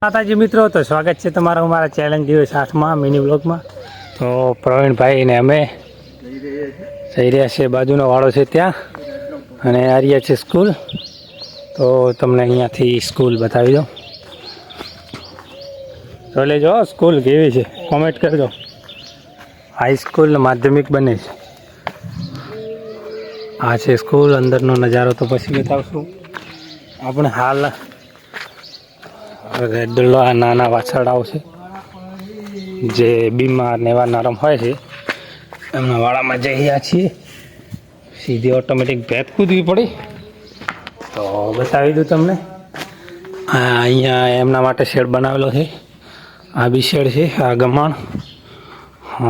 માતાજી મિત્રો, તો સ્વાગત છે તમારું અમારા ચેલેન્જ દિવસ 8માં મિની બ્લોગમાં। તો પ્રવીણભાઈ ને અમે જઈ રહ્યા છીએ, બાજુનો વાળો છે ત્યાં, અને આ રહ્યા છે સ્કૂલ। તો તમને અહીંયાથી સ્કૂલ બતાવી દઉં, તો લેજો સ્કૂલ કેવી છે કોમેન્ટ કરજો। હાઈસ્કૂલ માધ્યમિક બંને છે। આ છે સ્કૂલ, અંદરનો નજારો તો પછી બતાવશું આપણે। હાલ રેડલો નાના વાછરડાઓ છે જે બીમાર ને એવા નરમ હોય છે, એમના વાળામાં જઈ રહ્યા છીએ। સીધી ઓટોમેટિક ભેંસ કૂદવી પડી તો બતાવી દઉં તમને। અહીંયા એમના માટે શેડ બનાવેલો છે, આ બી શેડ છે, આ ગમાણ,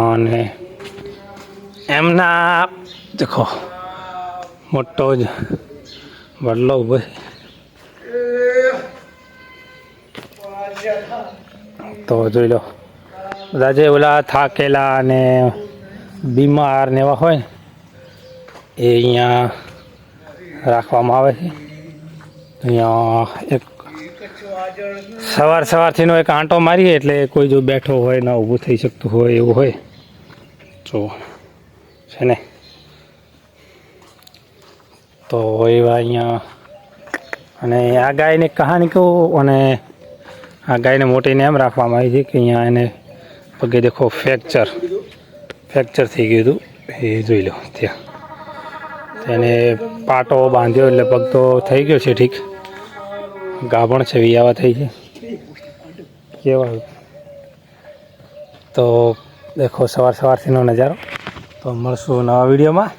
અને એમના દેખો મોટો જ વડલો ઉભો છે। તો જોઈ લો, બધા જે ઓલા થાકેલા અને બીમાર ને એવા હોય એ અહીંયા રાખવામાં આવે છે। અહીંયા એક સવારથીનો એક આંટો મારીએ એટલે કોઈ જો બેઠો હોય ને ઊભું થઈ શકતું હોય એવું હોય તો છે ને। તો એવા અહીંયા, અને આ ગાયની કહાની કહું, અને આ ગાયને મોટીને એમ રાખવામાં આવી છે કે અહીંયા એને પગે દેખો ફ્રેક્ચર થઈ ગયું હતું, એ જોઈ લો ત્યાં તેને પાટો બાંધ્યો એટલે પગ તો થઈ ગયો છે ઠીક, ગાભણ છે, વિયાવા થઈ છે કેવા। તો દેખો સવારથીનો નજારો। તો મળશું નવા વિડીયોમાં,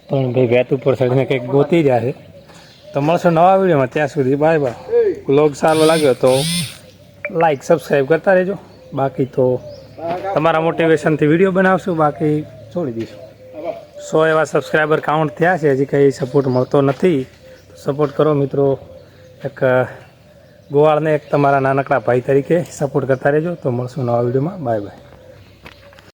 પણ ભાઈ વેત ઉપર ચડીને કંઈક ગોતી રહ્યા છે। તો મળશું નવા વિડીયોમાં, ત્યાં સુધી બાય બાય। વ્લોગ સારો લાગ્યો તો લાઈક સબસ્ક્રાઈબ કરતા રહેજો, બાકી તો તમારા મોટિવેશનથી વિડીયો બનાવશું, બાકી છોડી દઈશું। 100 એવા સબસ્ક્રાઈબર કાઉન્ટ થયા છે, હજી કંઈ સપોર્ટ મળતો નથી, તો સપોર્ટ કરો મિત્રો। એક ગોવાળને એક તમારા નાનકડા ભાઈ તરીકે સપોર્ટ કરતા રહેજો। તો મળશું નવા વિડીયોમાં, બાય બાય।